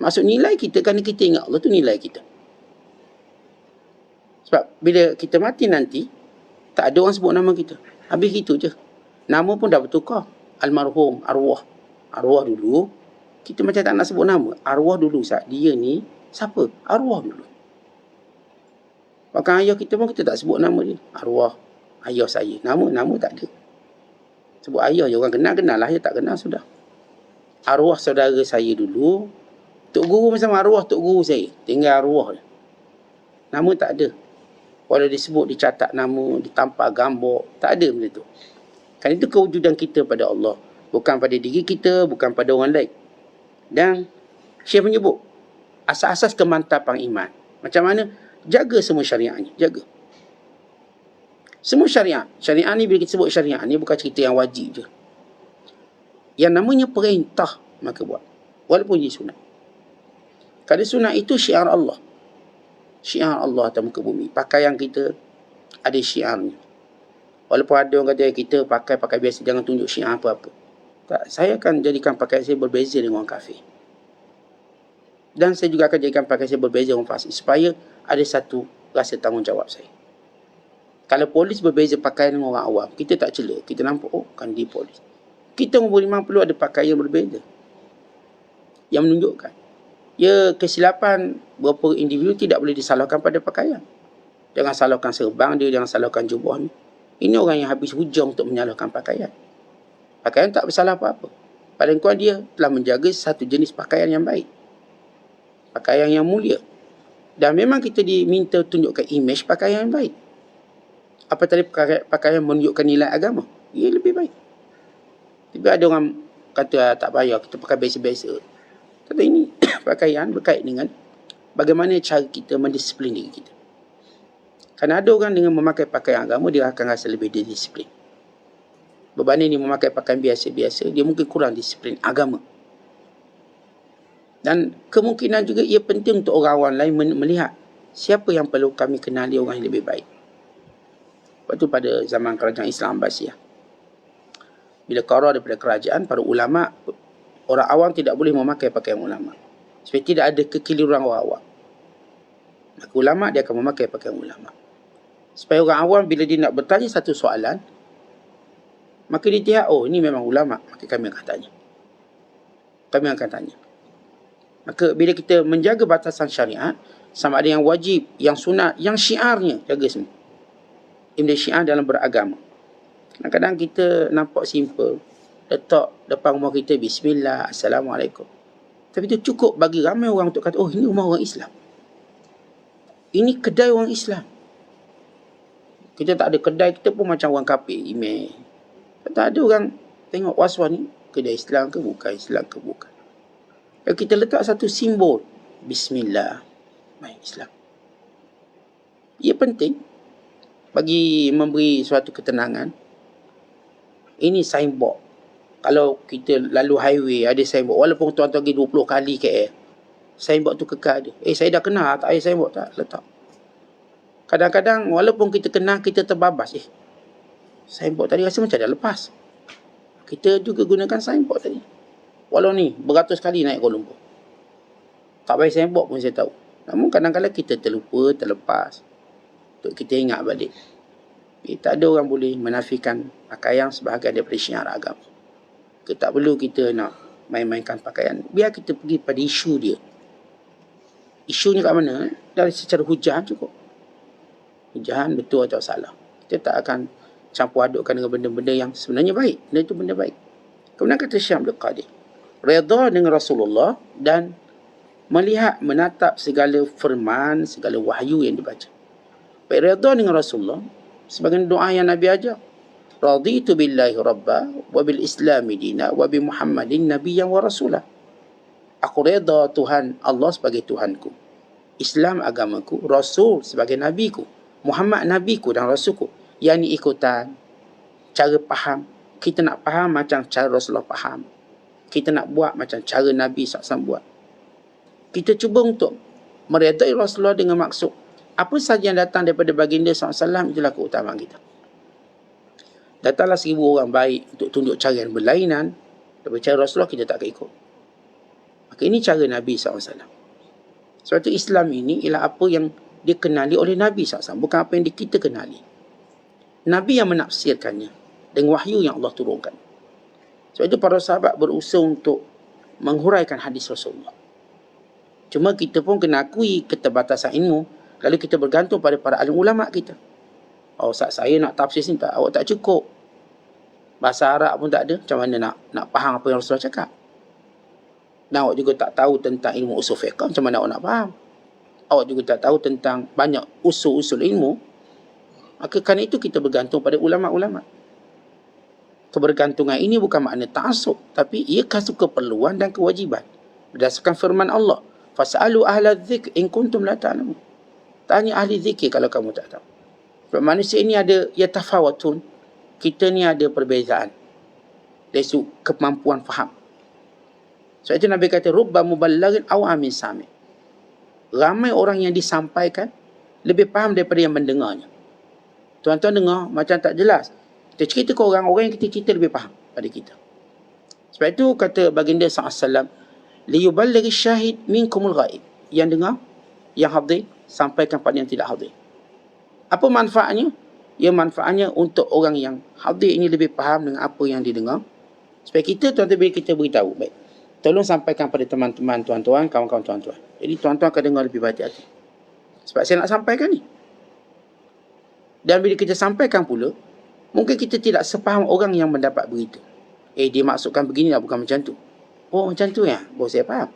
Maksud nilai kita, kerana kita ingat Allah tu nilai kita. Sebab bila kita mati nanti, tak ada orang sebut nama kita. Habis gitu je. Nama pun dah bertukar. Almarhum, arwah. Arwah dulu, kita macam tak nak sebut nama. Arwah dulu, dia ni siapa? Arwah dulu. Bahkan ayah kita pun kita tak sebut nama dia. Arwah, ayah saya. Nama tak ada. Sebut ayah je, orang kenal lah. Ayah tak kenal sudah. Arwah saudara saya dulu. Tok Guru macam arwah Tok Guru saya. Tinggal arwah dia. Nama tak ada. Walau disebut, dicatat nama, ditampar gambar. Tak ada benda tu. Kan itu kewujudan kita pada Allah. Bukan pada diri kita, bukan pada orang lain. Dan Syekh menyebut asas-asas kemantapan iman. Macam mana? Jaga semua syariatnya. Jaga. Semua syariat. Syariat ni, bila kita sebut syariat ni, bukan cerita yang wajib je. Yang namanya perintah, maka buat. Walaupun dia sunat. Kerana sunat itu syiar Allah. Syiar Allah atas muka bumi. Pakaian kita ada syiarnya. Walaupun ada orang kata kita pakai biasa, jangan tunjuk syiar apa-apa. Tak, saya akan jadikan pakaian saya berbeza dengan orang kafir. Dan saya juga akan jadikan pakaian saya berbeza dengan orang fasik. Supaya ada satu rasa tanggungjawab saya. Kalau polis berbeza pakaian dengan orang awam, kita tak cela. Kita nampak, oh kan dia polis. Kita umur 50 ada pakaian berbeza. Yang menunjukkan. Ya, kesilapan beberapa individu tidak boleh disalahkan pada pakaian. Jangan salahkan serban dia, jangan salahkan jubah ni. Ini orang yang habis hujung untuk menyalahkan pakaian. Pakaian tak bersalah apa-apa. Paling kurang dia telah menjaga satu jenis pakaian yang baik. Pakaian yang mulia. Dan memang kita diminta tunjukkan imej pakaian yang baik. Apa tadi pakaian menunjukkan nilai agama? Ia lebih baik. Tapi ada orang kata tak payah, kita pakai biasa-biasa. Tapi ini pakaian berkait dengan bagaimana cara kita mendisiplin diri kita. Kerana ada orang dengan memakai pakaian agama, dia akan rasa lebih disiplin. Berbanding dia memakai pakaian biasa-biasa, dia mungkin kurang disiplin agama. Dan kemungkinan juga ia penting untuk orang-orang lain melihat siapa yang perlu kami kenali orang yang lebih baik. Lepas tu pada zaman kerajaan Islam Abbasiyah, bila qara daripada kerajaan, para ulama, orang awam tidak boleh memakai pakaian ulama. Supaya tidak ada kekeliruan orang awam. Maka ulama dia akan memakai pakaian ulama. Supaya orang awam bila dia nak bertanya satu soalan, maka dia lihat, oh ini memang ulama, maka kami akan tanya. Kami akan tanya. Maka bila kita menjaga batasan syariat, sama ada yang wajib, yang sunat, yang syiarnya, jaga semua. Ini syiar dalam beragama. Kadang-kadang kita nampak simple. Letak depan rumah kita, Bismillah, Assalamualaikum. Tapi itu cukup bagi ramai orang untuk kata, oh ini rumah orang Islam. Ini kedai orang Islam. Kita tak ada kedai, kita pun macam orang kafir, email. Tak ada orang tengok was-was ni, kedai Islam ke bukan, Islam ke bukan. Kalau kita letak satu simbol, Bismillah, main Islam. Ia penting bagi memberi suatu ketenangan. Ini signboard. Kalau kita lalu highway, ada signboard. Walaupun tuan-tuan pergi 20 kali KL, signboard tu kekal dia. Saya dah kenal, tak ada signboard, tak letak. Kadang-kadang walaupun kita kenal, kita terbabas. Signboard tadi rasa macam dah lepas. Kita juga gunakan signboard tadi. Walau ni, beratus kali naik Kuala Lumpur. Tak payah signboard pun saya tahu. Namun kadang-kadang kita terlupa, terlepas. Untuk kita ingat balik. Tak ada orang boleh menafikan pakaian sebahagian daripada syiar agama. Tak perlu kita nak main-mainkan pakaian. Biar kita pergi pada isu dia. Isunya kat mana? Dari secara hujahan cukup. Hujahan betul atau salah. Kita tak akan campur adukkan dengan benda-benda yang sebenarnya baik. Benda itu benda baik. Kemudian kata Syekh Abdul Qadir, redha dengan Rasulullah dan melihat, menatap segala firman, segala wahyu yang dibaca. Baik, redha dengan Rasulullah sebagai doa yang Nabi ajar. Raditu billahi rabba wa bil islami dina wa bi Muhammadin nabiyyan wa rasulah. Aku redha Tuhan Allah sebagai Tuhanku, Islam agamaku, Rasul sebagai nabiku, Muhammad nabiku dan rasulku. Yang ni ikutan cara faham. Kita nak faham macam cara Rasulullah faham. Kita nak buat macam cara Nabi SAW buat. Kita cuba untuk meredai Rasulullah dengan maksud apa sahaja yang datang daripada baginda SAW, itulah keutamaan kita. Datanglah 1000 orang baik untuk tunjuk cara yang berlainan daripada cara Rasulullah, kita tak akan ikut. Maka ini cara Nabi SAW. Sebab itu Islam ini ialah apa yang dikenali oleh Nabi SAW, bukan apa yang kita kenali. Nabi yang menafsirkannya dengan wahyu yang Allah turunkan. Sebab itu para sahabat berusaha untuk menghuraikan hadis Rasulullah. Cuma kita pun kena akui keterbatasan ilmu, lalu kita bergantung pada para alim ulama kita. Oh, Ustaz, saya nak tafsir ni tak, awak tak cukup. Bahasa Arab pun tak ada, macam mana nak faham apa yang Rasulullah cakap? Dan awak juga tak tahu tentang ilmu usul fiqh, macam mana awak nak faham? Awak juga tak tahu tentang banyak usul-usul ilmu. Maka kerana itu kita bergantung pada ulama-ulama. Kebergantungan ini bukan makna ta'assub, tapi ia kasut keperluan dan kewajiban. Berdasarkan firman Allah, fas'alu ahla dzikr in kuntum la ta'lamun. Tanya ahli zikir kalau kamu tak tahu. Sebab manusia ini ada yatafawatun. Kita ni ada perbezaan dari kemampuan faham. Sebab itu Nabi kata rubba muballaghin aw amin sami'. Ramai orang yang disampaikan lebih faham daripada yang mendengarnya. Tuan-tuan dengar macam tak jelas. Kita cerita ke orang yang kita lebih faham pada kita. Sebab itu kata baginda SAW, liyuballighi syahid minkumul ghaib. Yang dengar, yang hadir, sampaikan pada yang tidak hadir. Apa manfaatnya? Ya, manfaatnya untuk orang yang hadir ini lebih faham dengan apa yang didengar. Supaya kita, tuan-tuan, bila kita beritahu, baik, tolong sampaikan pada teman-teman tuan-tuan, kawan-kawan tuan-tuan. Jadi tuan-tuan akan dengar lebih berhati-hati. Sebab saya nak sampaikan ni. Dan bila kita sampaikan pula, mungkin kita tidak sepaham orang yang mendapat berita. Dia maksudkan beginilah, bukan macam tu. Oh, macam tu ya? Oh, saya faham.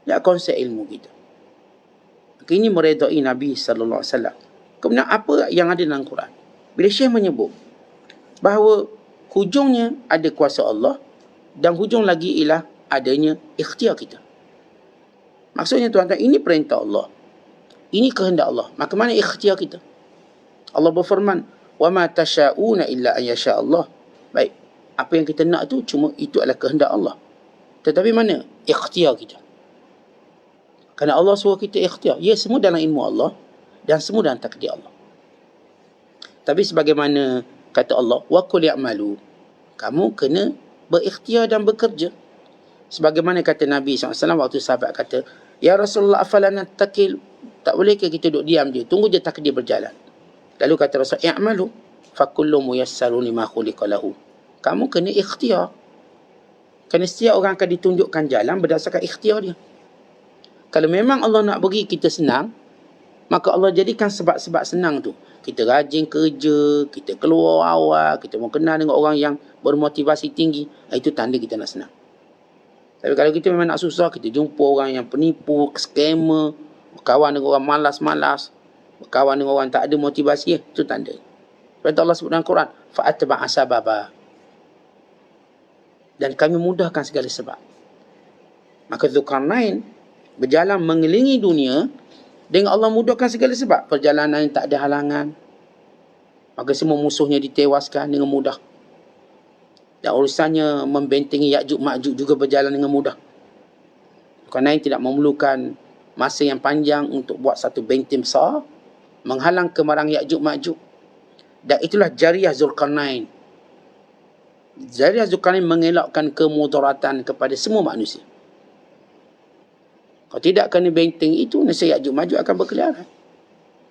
Ya, konsep ilmu kita. Maka ini meredai Nabi SAW. Kemudian apa yang ada dalam Quran? Bila Syekh menyebut bahawa hujungnya ada kuasa Allah dan hujung lagi ialah adanya ikhtiar kita. Maksudnya tuan-tuan, ini perintah Allah. Ini kehendak Allah. Maka mana ikhtiar kita? Allah berfirman, wa ma tasha'una illa an yasha Allah. Baik, apa yang kita nak tu cuma itu adalah kehendak Allah. Tetapi mana ikhtiar kita? Kerana Allah suruh kita ikhtiar. Ya, semua dalam ilmu Allah dan semua dalam takdir Allah. Tapi sebagaimana kata Allah, wa qul ya'malu, kamu kena berikhtiar dan bekerja. Sebagaimana kata Nabi SAW waktu sahabat kata, ya Rasulullah afala nattaqil, tak bolehkah kita duduk diam je, tunggu je takdir berjalan. Lalu kata Rasul, i'malu fakullu muyassarun lima khuliqa lahu. Kamu kena ikhtiar. Kerana setiap orang akan ditunjukkan jalan berdasarkan ikhtiar dia. Kalau memang Allah nak bagi kita senang, maka Allah jadikan sebab-sebab senang tu. Kita rajin kerja, kita keluar awal, kita mau kenal dengan orang yang bermotivasi tinggi, itu tanda kita nak senang. Tapi kalau kita memang nak susah, kita jumpa orang yang penipu, scammer, berkawan dengan orang malas-malas, berkawan dengan orang tak ada motivasi, itu tanda. Sebab Allah sebut dalam Quran, fa'atba'a sababa. Dan kami mudahkan segala sebab. Maka Dzulqarnain berjalan mengelilingi dunia dengan Allah mudahkan segala sebab. Perjalanan yang tak ada halangan. Maka semua musuhnya ditewaskan dengan mudah. Dan urusannya membentengi Ya'juj Ma'juj juga berjalan dengan mudah. Dzulqarnain tidak memerlukan masa yang panjang untuk buat satu benteng besar menghalang kemarang Ya'juj Ma'juj. Dan itulah jariah Dzulqarnain. Jariah Dzulqarnain mengelakkan kemudaratan kepada semua manusia. Kalau tidak kerana benteng itu, nescaya Ya'juj Ma'juj akan berkeliaran.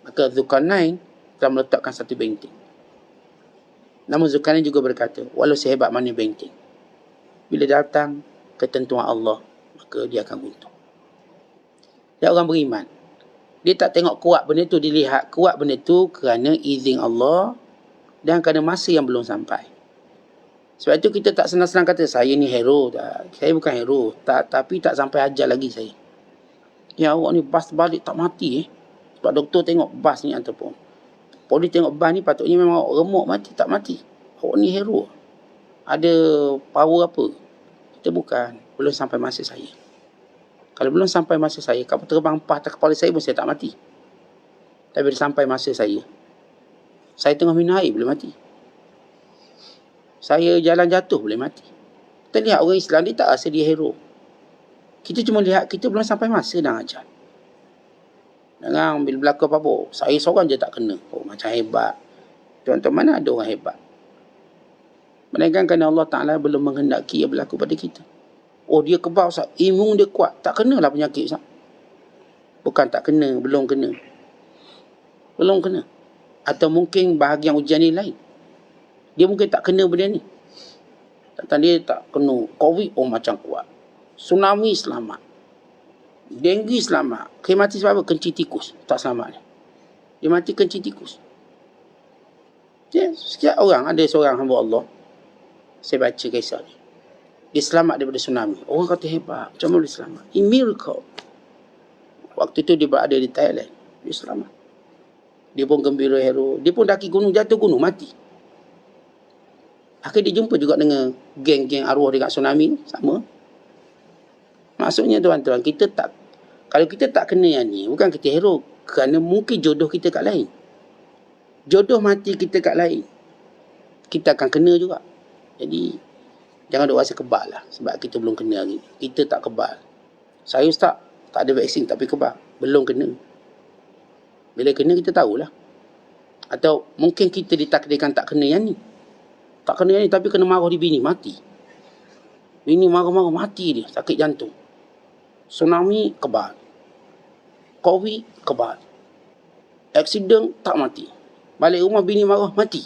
Maka Dzulqarnain telah meletakkan satu benteng. Namun Zulkarnain juga berkata, walau sehebat mana benteng, bila datang ketentuan Allah, maka dia akan runtuh. Dan orang beriman, dia tak tengok kuat benda tu, dilihat kuat benda tu kerana izin Allah dan kerana masa yang belum sampai. Sebab itu kita tak senang-senang kata, saya ni hero. Tak. Saya bukan hero. Tapi tak sampai ajal lagi saya. Ya awak ni bas balik tak mati. Sebab doktor tengok bas ni ataupun polis tengok bas ni patutnya memang awak remuk mati. Tak mati. Awak ni hero. Ada power apa? Kita bukan. Belum sampai masa saya. Kalau belum sampai masa saya, kapal terbang patah kepala saya pun saya tak mati. Tapi bila sampai masa saya tengah minum air boleh mati. Saya jalan jatuh boleh mati. Kita lihat orang Islam dia tak rasa dia hero. Kita cuma lihat kita belum sampai masa dah ajal. Jangan bila berlaku apa-apa, saya seorang je tak kena. Oh macam hebat. Tuan-tuan, mana ada orang hebat? Melainkan kerana Allah Ta'ala belum menghendaki ia berlaku pada kita. Oh dia kebal Ustaz, imun dia kuat, tak kenalah penyakit Ustaz. Bukan tak kena, belum kena. Belum kena. Atau mungkin bahagian ujian ni lain. Dia mungkin tak kena benda ni. Tentang dia tak kena. Covid, oh macam kuat. Tsunami selamat. Denggi selamat. Dia mati sebab apa? Kencing tikus. Tak selamat ni. Dia mati kencing tikus. Ya, sekian orang. Ada seorang hamba Allah. Saya baca kisah ni. Dia selamat daripada tsunami. Orang kata hebat. Macam mana dia selamat? Ini miracle. Waktu tu dia berada di Thailand. Dia selamat. Dia pun gembira hero. Dia pun daki gunung, jatuh gunung, mati. Akhirnya dia jumpa juga dengan geng-geng arwah dekat tsunami ni. Sama. Maksudnya tuan-tuan, kalau kita tak kena yang ni, bukan kita hero. Kerana mungkin jodoh kita kat lain. Jodoh mati kita kat lain. Kita akan kena juga. Jadi, jangan duk rasa kebal lah. Sebab kita belum kena lagi. Kita tak kebal. Saya Ustaz, tak ada vaksin tapi kebal. Belum kena. Bila kena kita tahulah. Atau mungkin kita ditakdirkan tak kena yang ni. Tak kena yang ni tapi kena marah di bini, mati. Bini marah-marah, mati dia. Sakit jantung. Tsunami, kebal. Covid, kebal. Aksiden, tak mati. Balik rumah bini marah, mati.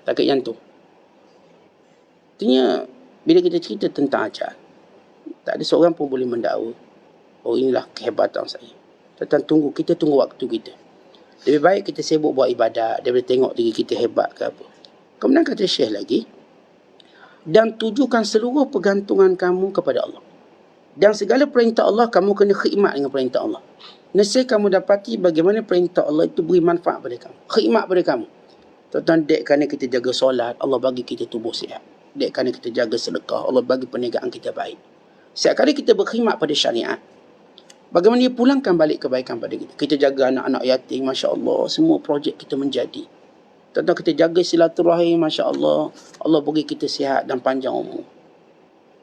Sakit jantung. Artinya, bila kita cerita tentang ajal, tak ada seorang pun boleh mendakwa, oh inilah kehebatan saya. Tentang kita tunggu waktu kita. Lebih baik kita sibuk buat ibadat daripada tengok diri kita hebat ke apa. Kemudian kata Syekh lagi, dan tujukan seluruh pergantungan kamu kepada Allah. Dan segala perintah Allah, kamu kena khidmat dengan perintah Allah. Nescaya kamu dapati bagaimana perintah Allah itu beri manfaat pada kamu. Khidmat pada kamu. Tuan-tuan, dek kerana kita jaga solat, Allah bagi kita tubuh sihat. Dek kerana kita jaga sedekah, Allah bagi perniagaan kita baik. Setiap kali kita berkhidmat pada syariat, bagaimana dia pulangkan balik kebaikan pada kita. Kita jaga anak-anak yatim, Masya Allah, semua projek kita menjadi. Tentang kita jaga silaturahim, Masya Allah, Allah bagi kita sihat dan panjang umur.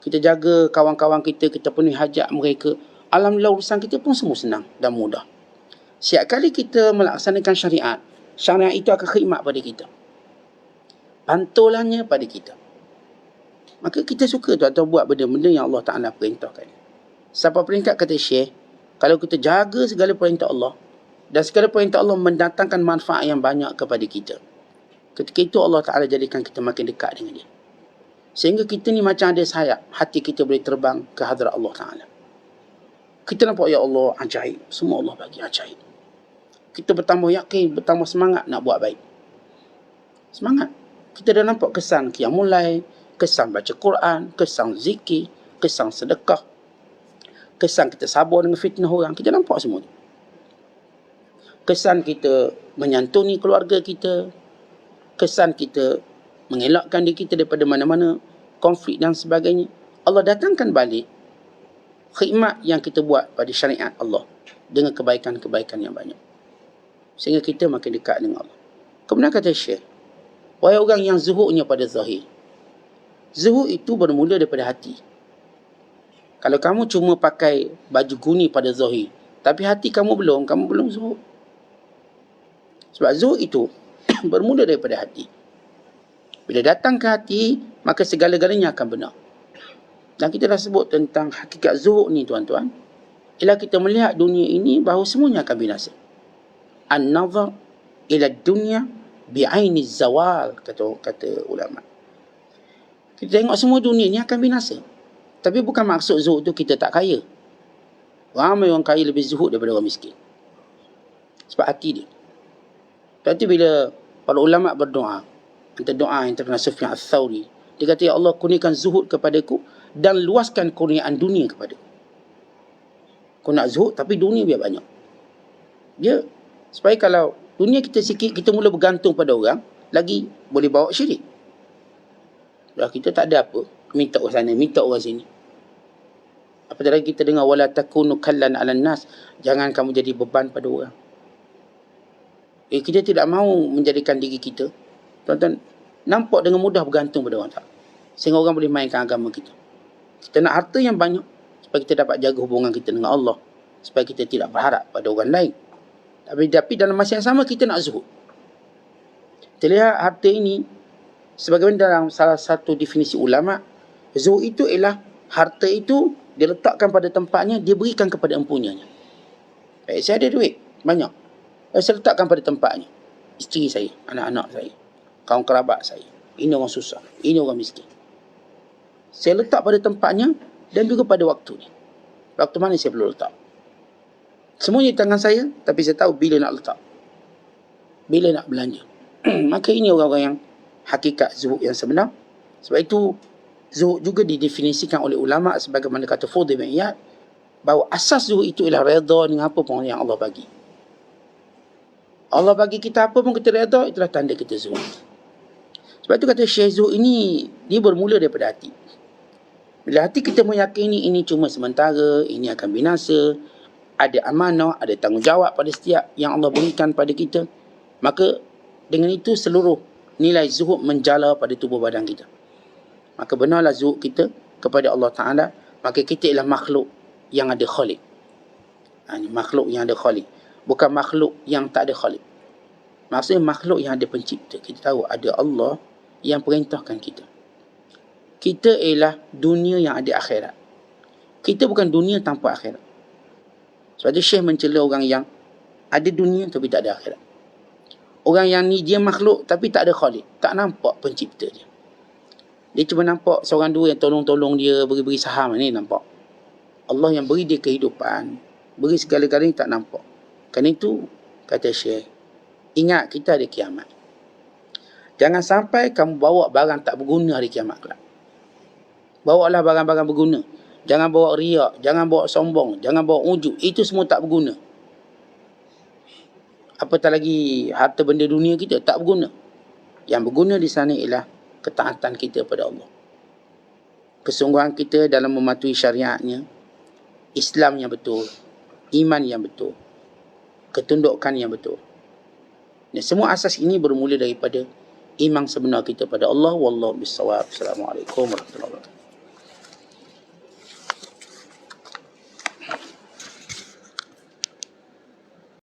Kita jaga kawan-kawan kita, kita penuhi hajat mereka. Alhamdulillah urusan kita pun semua senang dan mudah. Setiap kali kita melaksanakan syariat, syariat itu akan khidmat pada kita. Pantulannya pada kita. Maka kita suka tuan-tuan buat benda-benda yang Allah Ta'ala perintahkan. Sampai peringkat kata Syekh, kalau kita jaga segala perintah Allah, dan segala perintah Allah mendatangkan manfaat yang banyak kepada kita, ketika itu Allah Ta'ala jadikan kita makin dekat dengan dia. Sehingga kita ni macam ada sayap, hati kita boleh terbang ke hadrat Allah Ta'ala. Kita nampak, ya Allah, ajaib. Semua Allah bagi ajaib. Kita bertambah yakin, bertambah semangat nak buat baik. Semangat. Kita dah nampak kesan qiyamul lail, kesan baca Quran, kesan zikir, kesan sedekah, kesan kita sabar dengan fitnah orang. Kita nampak semua tu. Kesan kita menyantuni keluarga kita, kesan kita mengelakkan diri kita daripada mana-mana konflik dan sebagainya. Allah datangkan balik khidmat yang kita buat pada syariat Allah dengan kebaikan-kebaikan yang banyak. Sehingga kita makin dekat dengan Allah. Kemudian kata Syekh, wahai orang yang zuhudnya pada zahir. Zuhud itu bermula daripada hati. Kalau kamu cuma pakai baju guni pada zahir, tapi hati kamu belum zuhud. Sebab zuhud itu bermula daripada hati. Bila datang ke hati, maka segala-galanya akan benar. Dan kita dah sebut tentang hakikat zuhud ni tuan-tuan. Ialah kita melihat dunia ini bahawa semuanya akan binasa. An-nazar ila dunya bi'aini zawal, kata ulama. Kita tengok semua dunia ni akan binasa. Tapi bukan maksud zuhud tu kita tak kaya. Ramai orang kaya lebih zuhud daripada orang miskin. Sebab hati dia. Lepas tu bila para ulama berdoa, antara doa yang terkenal Sufyan Ats-Tsauri, dia kata, ya Allah, kurniakan zuhud kepadaku dan luaskan kurniaan dunia kepadaku. Kau nak zuhud tapi dunia biar banyak. Dia supaya kalau dunia kita sikit, kita mula bergantung pada orang, lagi boleh bawa syirik. Kalau kita tak ada apa, minta orang sana, minta orang sini. Apatah lagi kita dengar wala takunu kallan 'alan nas, jangan kamu jadi beban pada orang. Kita tidak mahu menjadikan diri kita, tuan-tuan, nampak dengan mudah bergantung pada orang tak. Sehingga orang boleh mainkan agama kita. Kita nak harta yang banyak supaya kita dapat jaga hubungan kita dengan Allah, supaya kita tidak berharap pada orang lain. Tapi dalam masa yang sama kita nak zuhud. Kita lihat harta ini, sebagaimana dalam salah satu definisi ulama, zuhud itu ialah harta itu diletakkan pada tempatnya, dia berikan kepada empunyanya. Baik, saya ada duit banyak, saya letakkan pada tempatnya. Isteri saya, anak-anak saya, kaum kerabat saya, ini orang susah, ini orang miskin, saya letak pada tempatnya dan juga pada waktunya. Waktu mana saya perlu letak. Semuanya di tangan saya, tapi saya tahu bila nak letak, bila nak belanja. Maka ini orang-orang yang hakikat zuhud yang sebenar. Sebab itu zuhud juga didefinisikan oleh ulama sebagaimana kata Fudail bin Iyad, bahawa asas zuhud itu ialah redha dengan apa pun yang Allah bagi. Allah bagi kita apa pun kita redha, itulah tanda kita zuhud. Sebab itu kata Syekh, zuhud ini dia bermula daripada hati. Bila hati kita meyakini ini cuma sementara, ini akan binasa, ada amanah, ada tanggungjawab pada setiap yang Allah berikan pada kita, maka dengan itu seluruh nilai zuhud menjala pada tubuh badan kita. Maka benarlah zuhud kita kepada Allah Ta'ala. Maka kita ialah makhluk yang ada khalik. Ini makhluk yang ada khalik, bukan makhluk yang tak ada khalik. Maksudnya makhluk yang ada pencipta. Kita tahu ada Allah yang perintahkan kita. Kita ialah dunia yang ada akhirat. Kita bukan dunia tanpa akhirat. Sebab itu Syekh mencela orang yang ada dunia tapi tak ada akhirat. Orang yang ni dia makhluk tapi tak ada khalik, tak nampak pencipta dia. Dia cuma nampak seorang dua yang tolong-tolong dia, beri-beri saham ni nampak. Allah yang beri dia kehidupan, beri segala-galanya tak nampak. Kerana itu kata Syekh, ingat kita ada kiamat. Jangan sampai kamu bawa barang tak berguna hari kiamat kelak. Bawalah barang-barang berguna. Jangan bawa riak, jangan bawa sombong, jangan bawa ujub. Itu semua tak berguna. Apatah lagi harta benda dunia kita, tak berguna. Yang berguna di sana ialah ketaatan kita pada Allah. Kesungguhan kita dalam mematuhi syariatnya, Islam yang betul, iman yang betul, ketundukan yang betul. Dan semua asas ini bermula daripada iman sebenar kita pada Allah. Wallahu bissawab. Assalamualaikum warahmatullahi wabarakatuh.